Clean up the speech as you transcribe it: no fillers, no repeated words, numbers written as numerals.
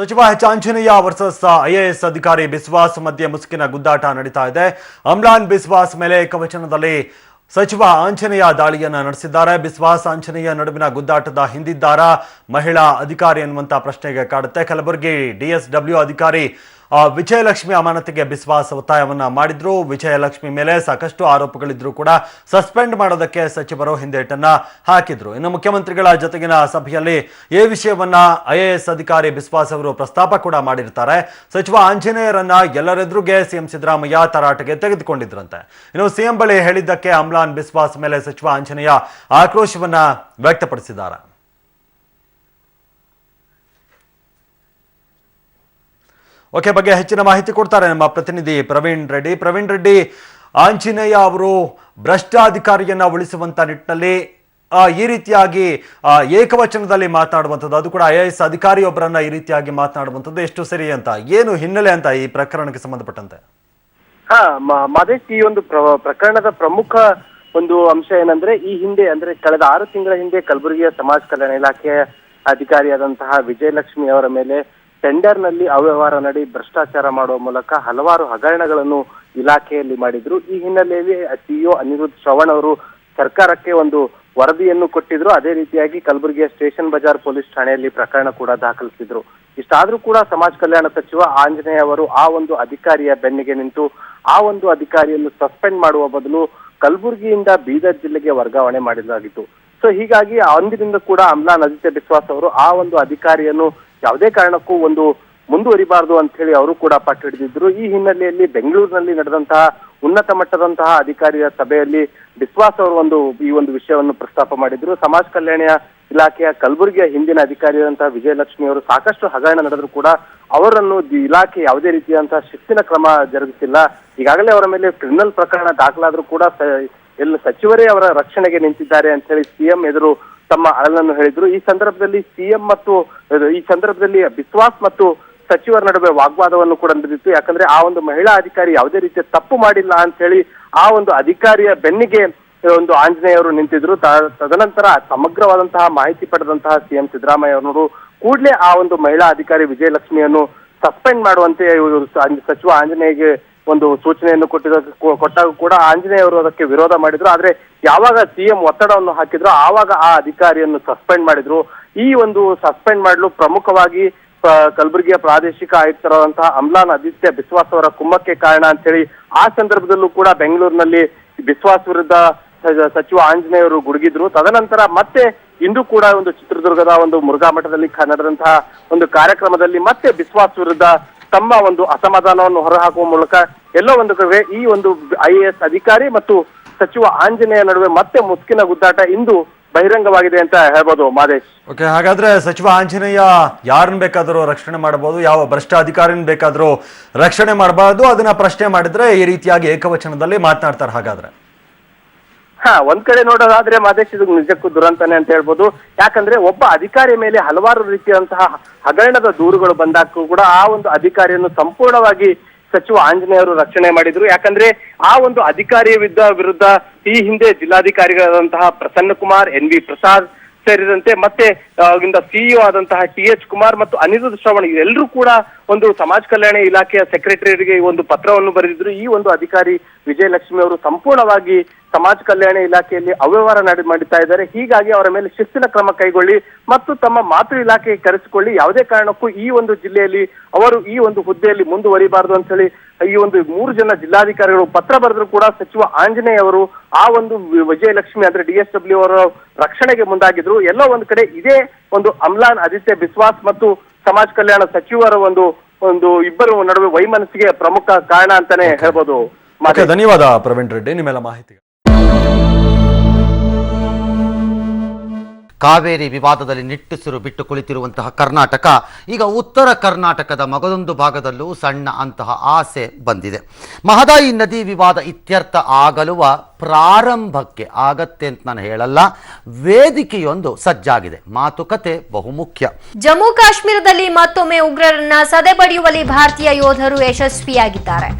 ಸಚಿವ H Anjaneya versus IAS ಅಧಿಕಾರಿ ಬಿಸ್ವಾಸ್ ಮಧ್ಯೆ ಮುಸುಕಿನ ಗುದ್ದಾಟ ನಡೀತಾ ಇದೆ. ಅಮ್ಲಾನ್ ಬಿಸ್ವಾಸ್ ಮೇಲೆ ಏಕವಚನದಲ್ಲಿ ಸಚಿವ ಆಂಜನೇಯ ದಾಳಿಯನ್ನ ನಡೆಸಿದ್ದಾರೆ. ಬಿಸ್ವಾಸ್ ಆಂಜನೇಯ ನಡುವಿನ ಗುದ್ದಾಟದ ಹಿಂದಿದ್ದಾರ ಮಹಿಳಾ ಅಧಿಕಾರಿ ಎನ್ನುವಂತ ಪ್ರಶ್ನೆಗೆ ಕಾಡುತ್ತೆ. ಕಲಬುರಗಿ ಡಿಎಸ್ಡಬ್ಲ್ಯೂ ಅಧಿಕಾರಿ ವಿಜಯಲಕ್ಷ್ಮಿ ಅಮಾನತಿಗೆ ಬಿಸ್ವಾಸ್ ಒತ್ತಾಯವನ್ನ ಮಾಡಿದ್ರು. ವಿಜಯಲಕ್ಷ್ಮಿ ಮೇಲೆ ಸಾಕಷ್ಟು ಆರೋಪಗಳಿದ್ರು ಕೂಡ ಸಸ್ಪೆಂಡ್ ಮಾಡೋದಕ್ಕೆ ಸಚಿವರು ಹಿಂದೇಟನ್ನ ಹಾಕಿದ್ರು. ಇನ್ನು ಮುಖ್ಯಮಂತ್ರಿಗಳ ಜೊತೆಗಿನ ಸಭೆಯಲ್ಲಿ ಈ ವಿಷಯವನ್ನ ಐಎಎಸ್ ಅಧಿಕಾರಿ ಬಿಸ್ವಾಸ್ ಅವರು ಪ್ರಸ್ತಾಪ ಕೂಡ ಮಾಡಿರ್ತಾರೆ. ಸಚಿವ ಆಂಜನೇಯರನ್ನ ಎಲ್ಲರೆದುರಿಗೆ ಸಿಎಂ ಸಿದ್ದರಾಮಯ್ಯ ತರಾಟೆಗೆ ತೆಗೆದುಕೊಂಡಿದ್ರಂತೆ. ಇನ್ನು ಸಿಎಂ ಬಳಿ ಹೇಳಿದ್ದಕ್ಕೆ ಅಮ್ಲಾನ್ ಬಿಸ್ವಾಸ್ ಮೇಲೆ ಸಚಿವ ಆಂಜನೇಯ ಆಕ್ರೋಶವನ್ನ ವ್ಯಕ್ತಪಡಿಸಿದ್ದಾರೆ. ಓಕೆ, ಬಗ್ಗೆ ಹೆಚ್ಚಿನ ಮಾಹಿತಿ ಕೊಡ್ತಾರೆ ನಮ್ಮ ಪ್ರತಿನಿಧಿ ಪ್ರವೀಣ್ ರೆಡ್ಡಿ. ಆಂಜನೇಯ ಅವರು ಭ್ರಷ್ಟಾಧಿಕಾರಿಯನ್ನ ಉಳಿಸುವಂತ ನಿಟ್ಟಿನಲ್ಲಿ ಈ ರೀತಿಯಾಗಿ ಏಕವಚನದಲ್ಲಿ ಮಾತನಾಡುವಂಥದ್ದು, ಅದು ಕೂಡ ಐಎಎಸ್ ಅಧಿಕಾರಿಯೊಬ್ಬರನ್ನ ಈ ರೀತಿಯಾಗಿ ಮಾತನಾಡುವಂಥದ್ದು ಎಷ್ಟು ಸರಿ ಅಂತ, ಏನು ಹಿನ್ನೆಲೆ ಅಂತ ಈ ಪ್ರಕರಣಕ್ಕೆ ಸಂಬಂಧಪಟ್ಟಂತೆ? ಮಾದೇಶ್, ಈ ಒಂದು ಪ್ರಕರಣದ ಪ್ರಮುಖ ಒಂದು ಅಂಶ ಏನಂದ್ರೆ, ಈ ಹಿಂದೆ ಅಂದ್ರೆ ಕಳೆದ 6 ತಿಂಗಳ ಹಿಂದೆ ಕಲಬುರಗಿಯ ಸಮಾಜ ಕಲ್ಯಾಣ ಇಲಾಖೆಯ ಅಧಿಕಾರಿಯಾದಂತಹ ವಿಜಯಲಕ್ಷ್ಮಿ ಅವರ ಮೇಲೆ ಟೆಂಡರ್ ನಲ್ಲಿ ಅವ್ಯವಹಾರ ನಡಿ ಭ್ರಷ್ಟಾಚಾರ ಮಾಡುವ ಮೂಲಕ ಹಲವಾರು ಹಗರಣಗಳನ್ನು ಇಲಾಖೆಯಲ್ಲಿ ಮಾಡಿದ್ರು. ಈ ಹಿನ್ನೆಲೆಯಲ್ಲಿ ಸಿಇಒ ಅನಿರುದ್ಧ್ ಶ್ರವಣ್ ಅವರು ಸರ್ಕಾರಕ್ಕೆ ಒಂದು ವರದಿಯನ್ನು ಕೊಟ್ಟಿದ್ರು. ಅದೇ ರೀತಿಯಾಗಿ ಕಲಬುರಗಿಯ ಸ್ಟೇಷನ್ ಬಜಾರ್ ಪೊಲೀಸ್ ಠಾಣೆಯಲ್ಲಿ ಪ್ರಕರಣ ಕೂಡ ದಾಖಲಿಸಿದ್ರು. ಇಷ್ಟಾದ್ರೂ ಕೂಡ ಸಮಾಜ ಕಲ್ಯಾಣ ಸಚಿವ ಆಂಜನೇಯ ಅವರು ಆ ಒಂದು ಅಧಿಕಾರಿಯ ಬೆನ್ನಿಗೆ ನಿಂತು ಆ ಒಂದು ಅಧಿಕಾರಿಯನ್ನು ಸಸ್ಪೆಂಡ್ ಮಾಡುವ ಬದಲು ಕಲಬುರಗಿಯಿಂದ ಬೀದರ್ ಜಿಲ್ಲೆಗೆ ವರ್ಗಾವಣೆ ಮಾಡಲಾಗಿತ್ತು. ಸೊ ಹೀಗಾಗಿ ಅಂದಿನಿಂದ ಕೂಡ ಅಮ್ಲಾನ್ ಆದಿತ್ಯ ಬಿಸ್ವಾಸ್ ಅವರು ಆ ಒಂದು ಅಧಿಕಾರಿಯನ್ನು ಯಾವುದೇ ಕಾರಣಕ್ಕೂ ಒಂದು ಮುಂದುವರಿಬಾರದು ಅಂತ ಹೇಳಿ ಅವರು ಕೂಡ ಪಟ್ಟು ಹಿಡಿದಿದ್ರು. ಈ ಹಿನ್ನೆಲೆಯಲ್ಲಿ ಬೆಂಗಳೂರಿನಲ್ಲಿ ನಡೆದಂತಹ ಉನ್ನತ ಮಟ್ಟದಂತಹ ಅಧಿಕಾರಿಯ ಸಭೆಯಲ್ಲಿ ಬಿಸ್ವಾಸ್ ಅವರು ಈ ಒಂದು ವಿಷಯವನ್ನು ಪ್ರಸ್ತಾಪ ಮಾಡಿದ್ರು. ಸಮಾಜ ಕಲ್ಯಾಣ ಇಲಾಖೆಯ ಕಲಬುರಗಿಯ ಹಿಂದಿನ ಅಧಿಕಾರಿಯಾದಂತಹ ವಿಜಯಲಕ್ಷ್ಮಿ ಅವರು ಸಾಕಷ್ಟು ಹಗರಣ ನಡೆದ್ರು ಕೂಡ ಅವರನ್ನು ಇಲಾಖೆ ಯಾವುದೇ ರೀತಿಯಾದಂತಹ ಶಿಸ್ತಿನ ಕ್ರಮ ಜರುಗಿಸಿಲ್ಲ. ಈಗಾಗಲೇ ಅವರ ಮೇಲೆ ಕ್ರಿಮಿನಲ್ ಪ್ರಕರಣ ದಾಖಲಾದ್ರೂ ಕೂಡ ಎಲ್ಲ ಸಚಿವರೇ ಅವರ ರಕ್ಷಣೆಗೆ ನಿಂತಿದ್ದಾರೆ ಅಂತ ಹೇಳಿ ಸಿಎಂ ಎದುರು ತಮ್ಮ ಅಳಲನ್ನು ಹೇಳಿದ್ರು. ಈ ಸಂದರ್ಭದಲ್ಲಿ ಬಿಸ್ವಾಸ್ ಮತ್ತು ಸಚಿವರ ನಡುವೆ ವಾಗ್ವಾದವನ್ನು ಕೂಡ ನಡೆದಿತ್ತು. ಯಾಕಂದ್ರೆ ಆ ಒಂದು ಮಹಿಳಾ ಅಧಿಕಾರಿ ಯಾವುದೇ ರೀತಿಯ ತಪ್ಪು ಮಾಡಿಲ್ಲ ಅಂತ ಹೇಳಿ ಆ ಒಂದು ಅಧಿಕಾರಿಯ ಬೆನ್ನಿಗೆ ಒಂದು ಆಂಜನೇಯ ಅವರು ನಿಂತಿದ್ರು. ತದನಂತರ ಸಮಗ್ರವಾದಂತಹ ಮಾಹಿತಿ ಪಡೆದಂತಹ ಸಿಎಂ ಸಿದ್ದರಾಮಯ್ಯ ಅವರು ಕೂಡಲೇ ಆ ಒಂದು ಮಹಿಳಾ ಅಧಿಕಾರಿ ವಿಜಯಲಕ್ಷ್ಮಿಯನ್ನು ಸಸ್ಪೆಂಡ್ ಮಾಡುವಂತೆ ಸಚಿವ ಆಂಜನೇಯಗೆ ಒಂದು ಸೂಚನೆಯನ್ನು ಕೊಟ್ಟಾಗ ಕೂಡ ಆಂಜನೇಯ ಅವರು ಅದಕ್ಕೆ ವಿರೋಧ ಮಾಡಿದ್ರು. ಆದ್ರೆ ಯಾವಾಗ ಸಿಎಂ ಒತ್ತಡವನ್ನು ಹಾಕಿದ್ರು ಆವಾಗ ಆ ಅಧಿಕಾರಿಯನ್ನು ಸಸ್ಪೆಂಡ್ ಮಾಡಿದ್ರು. ಈ ಒಂದು ಸಸ್ಪೆಂಡ್ ಮಾಡಲು ಪ್ರಮುಖವಾಗಿ ಕಲಬುರಗಿಯ ಪ್ರಾದೇಶಿಕ ಆಯುಕ್ತರಾದಂತಹ ಅಮ್ಲಾನ್ ಆದಿತ್ಯ ಬಿಸ್ವಾಸ್ ಅವರ ಕುಮ್ಮಕ್ಕೆ ಕಾರಣ ಅಂತ ಹೇಳಿ ಆ ಸಂದರ್ಭದಲ್ಲೂ ಕೂಡ ಬೆಂಗಳೂರಿನಲ್ಲಿ ಬಿಸ್ವಾಸ್ ವಿರುದ್ಧ ಸಚಿವ ಆಂಜನೇಯ ಅವರು ಗುಡುಗಿದ್ರು. ತದನಂತರ ಮತ್ತೆ ಇಂದು ಕೂಡ ಒಂದು ಚಿತ್ರದುರ್ಗದ ಒಂದು ಮುರುಘಾ ಮಠದಲ್ಲಿ ನಡೆದಂತಹ ಒಂದು ಕಾರ್ಯಕ್ರಮದಲ್ಲಿ ಮತ್ತೆ ಬಿಸ್ವಾಸ್ ವಿರುದ್ಧ ತಮ್ಮ ಒಂದು ಅಸಮಾಧಾನವನ್ನು ಹೊರಹಾಕುವ ಮೂಲಕ ಎಲ್ಲೋ ಒಂದು ಕಡೆ ಈ ಒಂದು ಐಎಎಸ್ ಅಧಿಕಾರಿ ಮತ್ತು ಸಚಿವ ಆಂಜನೇಯ ನಡುವೆ ಮತ್ತೆ ಮುಸ್ಕಿನ ಗುದ್ದಾಟ ಇಂದು ಬಹಿರಂಗವಾಗಿದೆ ಅಂತ ಹೇಳ್ಬೋದು ಮಾದೇಶ್. ಓಕೆ, ಹಾಗಾದ್ರೆ ಸಚಿವ ಆಂಜನೇಯ ಯಾರನ್ನ ಬೇಕಾದರೂ ರಕ್ಷಣೆ ಮಾಡಬಹುದು, ಯಾವ ಭ್ರಷ್ಟ ಅಧಿಕಾರಿನ ಬೇಕಾದರೂ ರಕ್ಷಣೆ ಮಾಡಬಾರದು, ಅದನ್ನ ಪ್ರಶ್ನೆ ಮಾಡಿದ್ರೆ ಈ ರೀತಿಯಾಗಿ ಏಕವಚನದಲ್ಲಿ ಮಾತನಾಡ್ತಾರೆ. ಹಾಗಾದ್ರೆ ಒಂದ್ ಕಡೆ ನೋಡೋದಾದ್ರೆ ಮಾದೇಶ್, ಇದು ನಿಜಕ್ಕೂ ದುರಂತನೇ ಅಂತ ಹೇಳ್ಬೋದು. ಯಾಕಂದ್ರೆ ಒಬ್ಬ ಅಧಿಕಾರಿ ಮೇಲೆ ಹಲವಾರು ರೀತಿಯಾದಂತಹ ಹಗರಣದ ದೂರುಗಳು ಬಂದಾಗ ಕೂಡ ಆ ಒಂದು ಅಧಿಕಾರಿಯನ್ನು ಸಂಪೂರ್ಣವಾಗಿ ಸಚಿವ ಆಂಜನೇಯ ಅವರು ರಕ್ಷಣೆ ಮಾಡಿದ್ರು. ಯಾಕಂದ್ರೆ ಆ ಒಂದು ಅಧಿಕಾರಿಯ ವಿರುದ್ಧ ಈ ಹಿಂದೆ ಜಿಲ್ಲಾಧಿಕಾರಿಗಳಾದಂತಹ ಪ್ರಸನ್ನ ಕುಮಾರ್, NV ಪ್ರಸಾದ್ ಸೇರಿದಂತೆ ಮತ್ತೆ ಸಿಇಒ ಆದಂತಹ TH ಕುಮಾರ್ ಮತ್ತು ಅನಿರುದ್ಧ್ ಶ್ರವಣ್ ಎಲ್ಲರೂ ಕೂಡ ಒಂದು ಸಮಾಜ ಕಲ್ಯಾಣ ಇಲಾಖೆಯ ಸೆಕ್ರೆಟರಿಯವರಿಗೆ ಒಂದು ಪತ್ರವನ್ನು ಬರೆದಿದ್ರು. ಈ ಒಂದು ಅಧಿಕಾರಿ ವಿಜಯಲಕ್ಷ್ಮಿ ಅವರು ಸಂಪೂರ್ಣವಾಗಿ ಸಮಾಜ ಕಲ್ಯಾಣ ಇಲಾಖೆಯಲ್ಲಿ ಅವ್ಯವಹಾರ ಮಾಡುತ್ತಾ ಇದ್ದಾರೆ. ಹೀಗಾಗಿ ಅವರ ಮೇಲೆ ಶಿಸ್ತಿನ ಕ್ರಮ ಕೈಗೊಳ್ಳಿ ಮತ್ತು ತಮ್ಮ ಮಾತೃ ಇಲಾಖೆಗೆ ಕರೆಸಿಕೊಳ್ಳಿ, ಯಾವುದೇ ಕಾರಣಕ್ಕೂ ಈ ಒಂದು ಜಿಲ್ಲೆಯಲ್ಲಿ ಅವರು ಈ ಒಂದು ಹುದ್ದೆಯಲ್ಲಿ ಮುಂದುವರಿಬಾರದು ಅಂತ ಹೇಳಿ ಈ ಒಂದು 3 ಜನ ಜಿಲ್ಲಾಧಿಕಾರಿಗಳು ಪತ್ರ ಬರೆದ್ರು ಕೂಡ ಸಚಿವ ಆಂಜನೇಯ ಅವರು ಆ ಒಂದು ವಿಜಯಲಕ್ಷ್ಮಿ ಅಂದ್ರೆ DSW ಅವರ ರಕ್ಷಣೆಗೆ ಮುಂದಾಗಿದ್ರು. ಎಲ್ಲೋ ಒಂದು ಕಡೆ ಇದೇ ಒಂದು ಅಮ್ಲಾನ್ ಆದಿತ್ಯ ಬಿಸ್ವಾಸ್ ಮತ್ತು ಸಮಾಜ ಕಲ್ಯಾಣ ಸಚಿವರ ಒಂದು ಇಬ್ಬರು ನಡುವೆ ವೈಮನಸ್ಸಿಗೆ ಪ್ರಮುಖ ಕಾರಣ ಅಂತಾನೆ ಹೇಳ್ಬೋದು. ಧನ್ಯವಾದ ಪ್ರವೀಣ್ ರೆಡ್ಡಿ, ನಿಮ್ಮೆಲ್ಲ ಮಾಹಿತಿ. ಕಾವೇರಿ ವಿವಾದದಲ್ಲಿ ನಿಟ್ಟುಸಿರು ಬಿಟ್ಟು ಕುಳಿತಿರುವಂತಹ ಕರ್ನಾಟಕ ಈಗ ಉತ್ತರ ಕರ್ನಾಟಕದ ಮಗದೊಂದು ಭಾಗದಲ್ಲೂ ಸಣ್ಣ ಅಂತಹ ಆಸೆ ಬಂದಿದೆ. ಮಹದಾಯಿ ನದಿ ವಿವಾದ ಇತ್ಯರ್ಥ ಆಗಲುವ ಪ್ರಾರಂಭಕ್ಕೆ ಆಗತ್ತೆ ಅಂತ ನಾನು ಹೇಳಲ್ಲ, ವೇದಿಕೆಯೊಂದು ಸಜ್ಜಾಗಿದೆ. ಮಾತುಕತೆ ಬಹುಮುಖ್ಯ. ಜಮ್ಮು ಕಾಶ್ಮೀರದಲ್ಲಿ ಮತ್ತೊಮ್ಮೆ ಉಗ್ರರನ್ನ ಸದೆಬಡಿಯುವಲ್ಲಿ ಭಾರತೀಯ ಯೋಧರು ಯಶಸ್ವಿಯಾಗಿದ್ದಾರೆ.